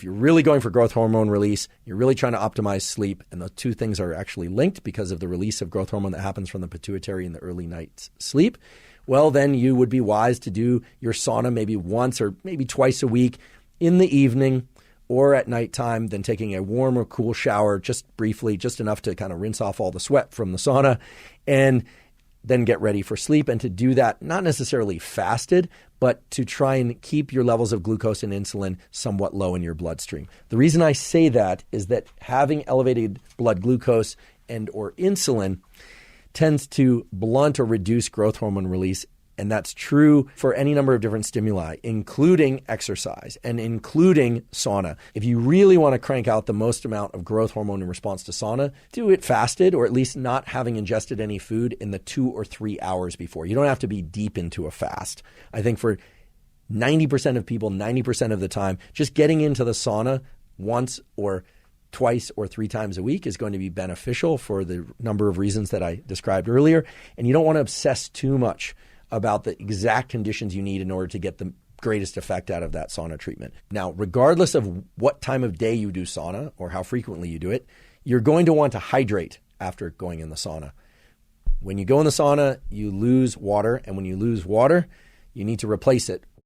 if you're really going for growth hormone release, you're really trying to optimize sleep, and the two things are actually linked because of the release of growth hormone that happens from the pituitary in the early night's sleep, well, then you would be wise to do your sauna maybe once or maybe twice a week in the evening or at nighttime, then taking a warm or cool shower just briefly, just enough to kind of rinse off all the sweat from the sauna, and then get ready for sleep. And to do that, not necessarily fasted, but to try and keep your levels of glucose and insulin somewhat low in your bloodstream. The reason I say that is that having elevated blood glucose and or insulin tends to blunt or reduce growth hormone release. And that's true for any number of different stimuli, including exercise and including sauna. If you really want to crank out the most amount of growth hormone in response to sauna, do it fasted, or at least not having ingested any food in the 2 or 3 hours before. You don't have to be deep into a fast. I think for 90% of people, 90% of the time, just getting into the sauna once or twice or 3 times a week is going to be beneficial for the number of reasons that I described earlier. And you don't want to obsess too much about the exact conditions you need in order to get the greatest effect out of that sauna treatment. Now, regardless of what time of day you do sauna or how frequently you do it, you're going to want to hydrate after going in the sauna. When you go in the sauna, you lose water, and when you lose water, you need to replace it